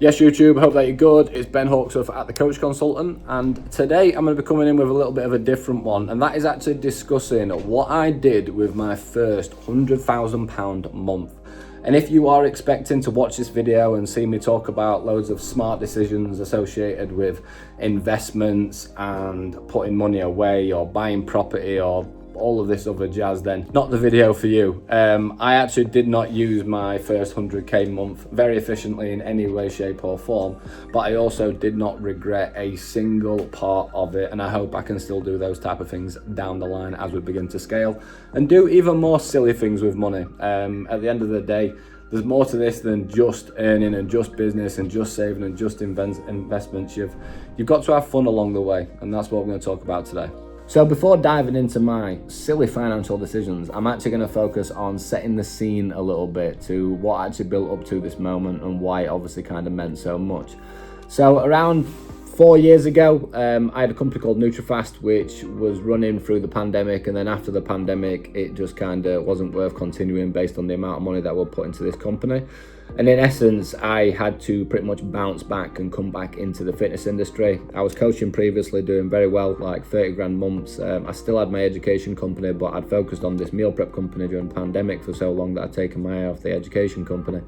Yes, YouTube, hope that you're good. It's Ben Hawksworth at The Coach Consultant, and today I'm going to be coming in with a little bit of a different one, and that is actually discussing what I did with my first £100,000 month. And if you are expecting to watch this video and see me talk about loads of smart decisions associated with investments and putting money away or buying property or all of this other jazz, then not the video for you. I actually did not use my first 100k month very efficiently in any way, shape or form, but I also did not regret a single part of it, and I hope I can still do those type of things down the line as we begin to scale and do even more silly things with money. At the end of the day, there's more to this than just earning and just business and just saving and just investments. You've got to have fun along the way, and that's what we're going to talk about today. So before diving into my silly financial decisions, I'm actually going to focus on setting the scene a little bit to what actually built up to this moment and why it obviously kind of meant so much. So around 4 years ago, I had a company called NutriFast, which was running through the pandemic, and then after the pandemic, it just kind of wasn't worth continuing based on the amount of money that we're put into this company. And in essence, I had to pretty much bounce back and come back into the fitness industry. I was coaching previously, doing very well, like 30 grand months. I still had my education company, but I'd focused on this meal prep company during the pandemic for so long that I'd taken my eye off the education company.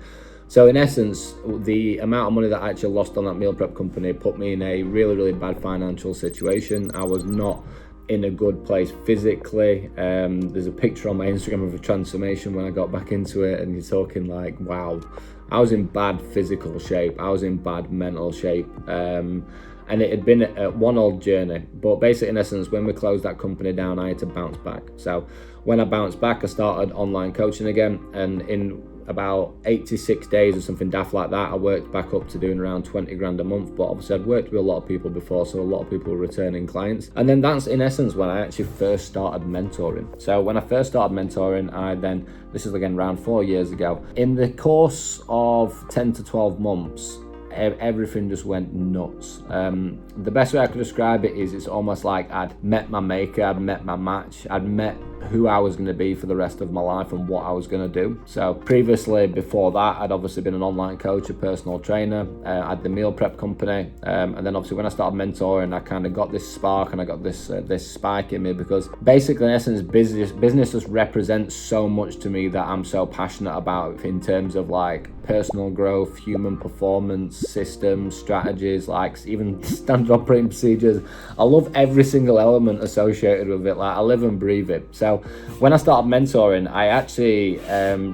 So in essence, the amount of money that I actually lost on that meal prep company put me in a really, really bad financial situation. I was not in a good place physically. There's a picture on my Instagram of a transformation when I got back into it, and you're talking like, wow, I was in bad physical shape, I was in bad mental shape, and it had been a one old journey. But basically, in essence, when we closed that company down, I had to bounce back. So when I bounced back, I started online coaching again, and in about 86 days or something daft like that, I worked back up to doing around 20 grand a month. But obviously I'd worked with a lot of people before, so a lot of people were returning clients. And then that's in essence when I actually first started mentoring. So when I first started mentoring, this is again around 4 years ago, in the course of 10 to 12 months, everything just went nuts. The best way I could describe it is it's almost like I'd met my maker, I'd met my match, I'd met who I was going to be for the rest of my life and what I was going to do. So previously, before that, I'd obviously been an online coach, a personal trainer. I had the meal prep company, and then obviously when I started mentoring, I kind of got this spark and I got this spike in me, because basically in essence, business just represents so much to me that I'm so passionate about in terms of like personal growth, human performance, systems, strategies, like even standard operating procedures. I love every single element associated with it. Like I live and breathe it. So when I started mentoring, I actually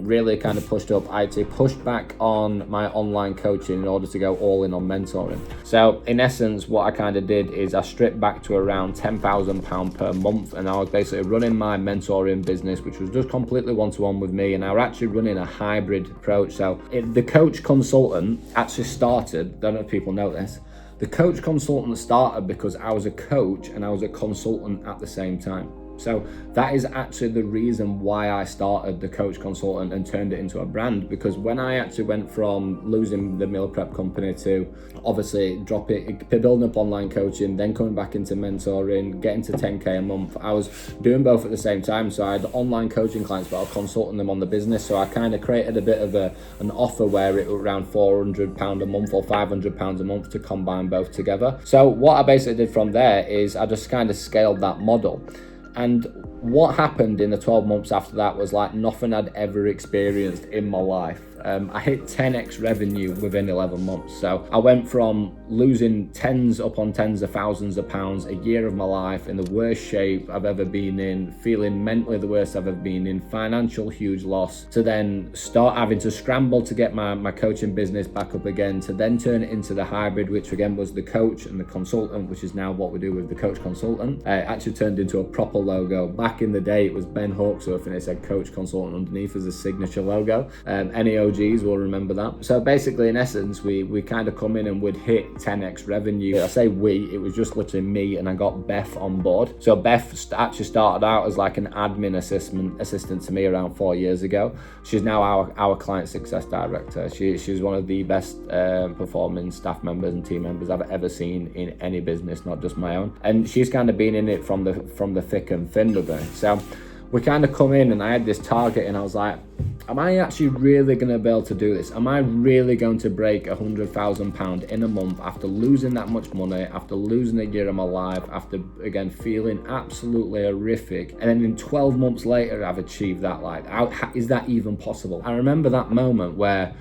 really kind of pushed back on my online coaching in order to go all in on mentoring. So in essence, what I kind of did is I stripped back to around £10,000 per month, and I was basically running my mentoring business, which was just completely one-to-one with me, and I was actually running a hybrid approach. So the Coach Consultant actually started, don't know if people know this, the Coach Consultant started because I was a coach and I was a consultant at the same time. So that is actually the reason why I started the Coach Consultant and turned it into a brand, because when I actually went from losing the meal prep company to obviously building up online coaching, then coming back into mentoring, getting to 10k a month, I was doing both at the same time. So I had online coaching clients, but I was consulting them on the business. So I kind of created a bit of an offer where it was around £400 a month or £500 a month to combine both together. So what I basically did from there is I just kind of scaled that model. And what happened in the 12 months after that was like nothing I'd ever experienced in my life. I hit 10x revenue within 11 months. So I went from losing tens upon tens of thousands of pounds a year of my life, in the worst shape I've ever been in, feeling mentally the worst I've ever been in, financial huge loss, to then start having to scramble to get my coaching business back up again, to then turn it into the hybrid, which again was the coach and the consultant, which is now what we do with the Coach Consultant. It actually turned into a proper logo. Back in the day, it was Ben Hawksworth and it said Coach Consultant underneath as a signature logo. Any OGs will remember that. So basically, in essence, we kind of come in and would hit 10x revenue. I say we, it was just literally me, and I got Beth on board. So Beth actually started out as like an admin assistant to me around 4 years ago. She's now our client success director. She's one of the best performing staff members and team members I've ever seen in any business, not just my own. And she's kind of been in it from the thick and thin with me. So we kind of come in, and I had this target, and I was like, am I actually really going to be able to do this? Am I really going to break £100,000 in a month after losing that much money, after losing a year of my life, after, again, feeling absolutely horrific, and then in 12 months later, I've achieved that? Like, how is that even possible? I remember that moment where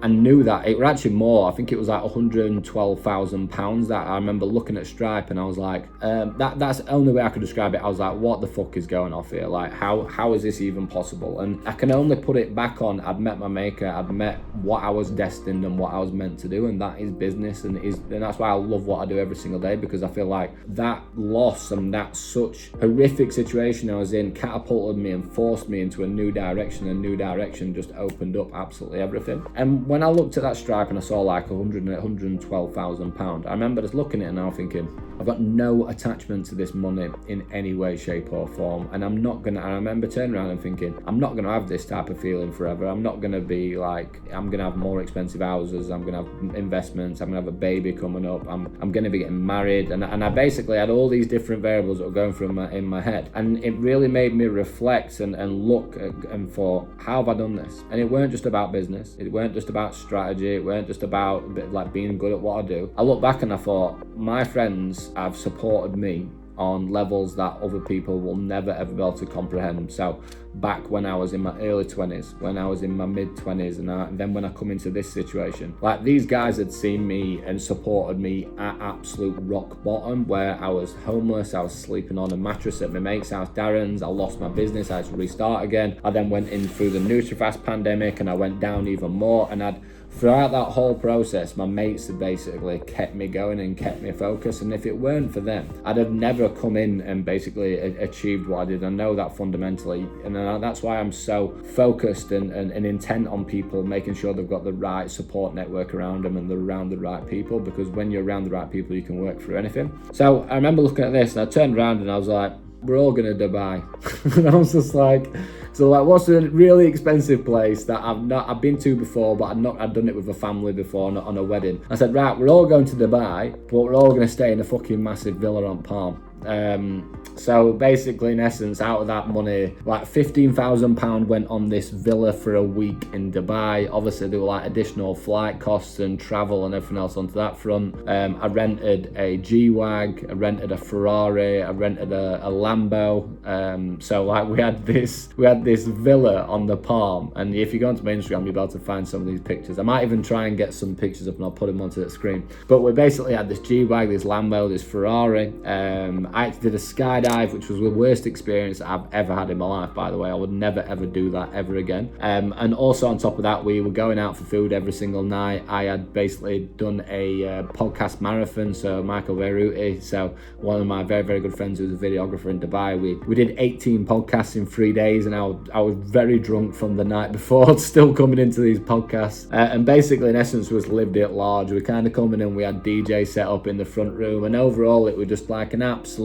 I knew that it was actually more. I think it was like £112,000 that I remember looking at Stripe, and I was like, that's the only way I could describe it. I was like, what the fuck is going off here? Like, how is this even possible? And I can only put it back on, I'd met my maker, I'd met what I was destined and what I was meant to do, and that is business, and that's why I love what I do every single day, because I feel like that loss and that such horrific situation I was in catapulted me and forced me into a new direction. A new direction just opened up absolutely everything. And when I looked at that Stripe and I saw like £112,000, I remember just looking at it and I was thinking, I've got no attachment to this money in any way, shape or form, and I'm not gonna. I remember turning around and thinking, I'm not gonna have this type of feeling forever. I'm not gonna be like, I'm gonna have more expensive houses, I'm gonna have investments, I'm gonna have a baby coming up, I'm gonna be getting married, and I basically had all these different variables that were going through in my head, and it really made me reflect and look and thought, how have I done this? And it weren't just about business, it weren't just about strategy, it weren't just about like being good at what I do. I look back and I thought, my friends have supported me on levels that other people will never ever be able to comprehend. So back when I was in my early 20s, when I was in my mid 20s, and then when I come into this situation, like, these guys had seen me and supported me at absolute rock bottom, where I was homeless, I was sleeping on a mattress at my mate's house, Darren's, I lost my business, I had to restart again. I then went in through the NutriFast pandemic and I went down even more, and throughout that whole process, my mates had basically kept me going and kept me focused. And if it weren't for them, I'd have never come in and basically achieved what I did. I know that fundamentally, and that's why I'm so focused and intent on people making sure they've got the right support network around them and they're around the right people, because when you're around the right people, you can work through anything. So I remember looking at this and I turned around and I was like, we're all going to Dubai. And I was just like, so like, what's a really expensive place that I've been to before, but I'd done it with a family before, not on a wedding. I said, right, we're all going to Dubai, but we're all going to stay in a fucking massive villa on Palm. So basically, in essence, out of that money, like £15,000 went on this villa for a week in Dubai. Obviously, there were like additional flight costs and travel and everything else onto that front. I rented a G-Wag, I rented a Ferrari, I rented a Lambo. So like, we had this villa on the Palm, and if you go onto my Instagram, you'll be able to find some of these pictures. I might even try and get some pictures up and I'll put them onto the screen. But we basically had this G-Wag, this Lambo, this Ferrari. I actually did a skydive, which was the worst experience I've ever had in my life, by the way. I would never ever do that ever again. And also on top of that, we were going out for food every single night. I had basically done a podcast marathon. So Michael Beruti, so one of my very, very good friends who's a videographer in Dubai, we did 18 podcasts in 3 days, and I was very drunk from the night before, still coming into these podcasts. And basically, in essence, was lived it large. We kind of coming in, we had DJ set up in the front room, and overall it was just like an absolute,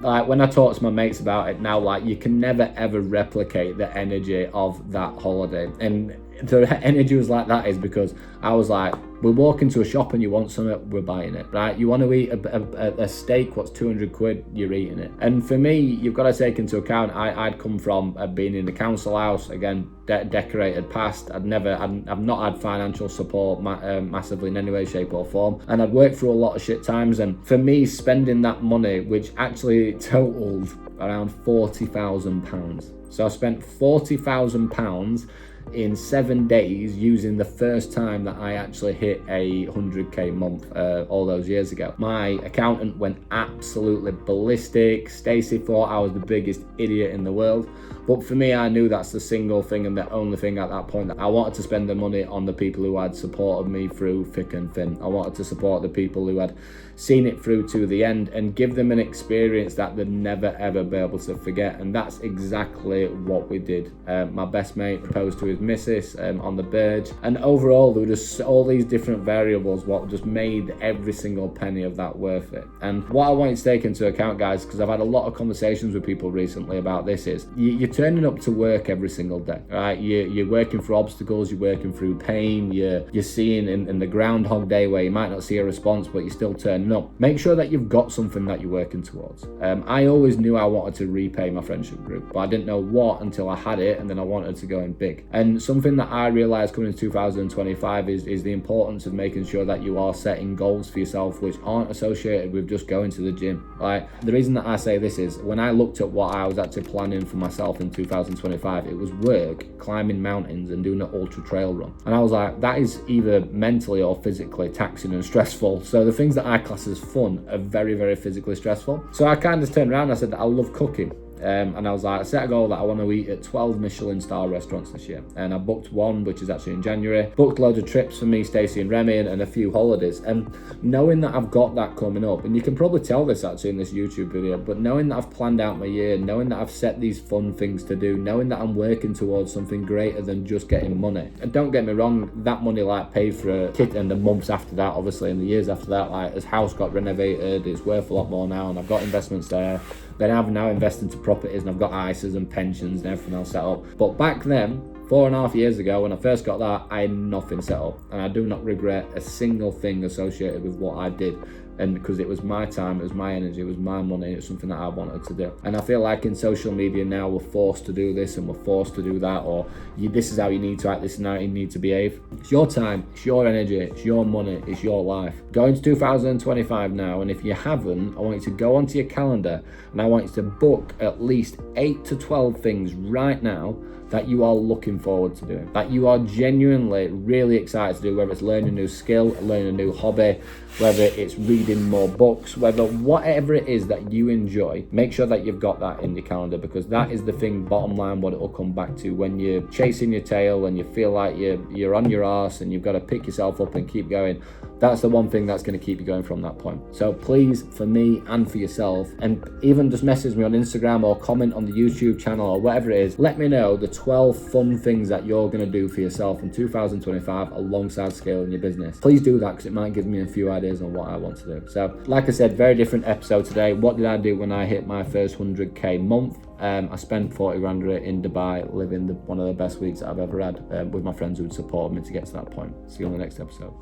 like, when I talk to my mates about it now, like, you can never ever replicate the energy of that holiday. And the energy was like that is because I was like, we walk into a shop and you want something, we're buying it, right? You want to eat a steak, what's 200 quid, you're eating it. And for me, you've got to take into account, I'd come from being in the council house, again, decorated past. I've not had financial support massively in any way, shape or form. And I'd worked through a lot of shit times. And for me, spending that money, which actually totaled around £40,000. So I spent £40,000 in 7 days using the first time that I actually hit a 100k month all those years ago. My accountant went absolutely ballistic. Stacey thought I was the biggest idiot in the world. But for me, I knew that's the single thing and the only thing at that point. I wanted to spend the money on the people who had supported me through thick and thin. I wanted to support the people who had seen it through to the end and give them an experience that they'd never ever be able to forget. And that's exactly what we did. My best mate proposed to his missus on the Burj, and overall there were just all these different variables what just made every single penny of that worth it. And what I wanted to take into account, guys, because I've had a lot of conversations with people recently about this, is you turning up to work every single day, right? You're working through obstacles, you're working through pain, you're seeing in the Groundhog Day where you might not see a response, but you're still turning up. Make sure that you've got something that you're working towards. I always knew I wanted to repay my friendship group, but I didn't know what until I had it, and then I wanted to go in big. And something that I realized coming in 2025 is the importance of making sure that you are setting goals for yourself which aren't associated with just going to the gym. Like, the reason that I say this is when I looked at what I was actually planning for myself in 2025, it was work, climbing mountains and doing an ultra trail run. And I was like, that is either mentally or physically taxing and stressful. So the things that I class as fun are very, very physically stressful. So I kind of turned around and I said, I love cooking. And I was like, I set a goal that I want to eat at 12 Michelin star restaurants this year. And I booked one, which is actually in January. Booked loads of trips for me, Stacey and Remy, and a few holidays. And knowing that I've got that coming up, and you can probably tell this actually in this YouTube video, but knowing that I've planned out my year, knowing that I've set these fun things to do, knowing that I'm working towards something greater than just getting money. And don't get me wrong, that money like paid for a kit, and the months after that, obviously, and the years after that, like as house got renovated, it's worth a lot more now, and I've got investments there. Then I've now invested into properties, and I've got ISAs and pensions and everything else set up. But back then, 4.5 years ago, when I first got that, I had nothing set up. And I do not regret a single thing associated with what I did. And because it was my time, it was my energy, it was my money, it was something that I wanted to do. And I feel like in social media now, we're forced to do this and we're forced to do that, or this is how you need to act, this is how you need to behave. It's your time, it's your energy, it's your money, it's your life. Go into 2025 now, and if you haven't, I want you to go onto your calendar and I want you to book at least 8 to 12 things right now that you are looking forward to doing, that you are genuinely really excited to do, whether it's learning a new skill, learning a new hobby, whether it's reading more books, whatever it is that you enjoy. Make sure that you've got that in your calendar, because that is the thing, bottom line, what it will come back to when you're chasing your tail and you feel like you're on your arse and you've got to pick yourself up and keep going. That's the one thing that's going to keep you going from that point. So please, for me and for yourself, and even just message me on Instagram or comment on the YouTube channel or whatever it is, let me know the 12 fun things that you're going to do for yourself in 2025 alongside scaling your business. Please do that, because it might give me a few ideas on what I want to do. So like I said, very different episode today. What did I do when I hit my first 100k month? I spent 40 grand in Dubai, living one of the best weeks that I've ever had with my friends who would support me to get to that point. See you on the next episode.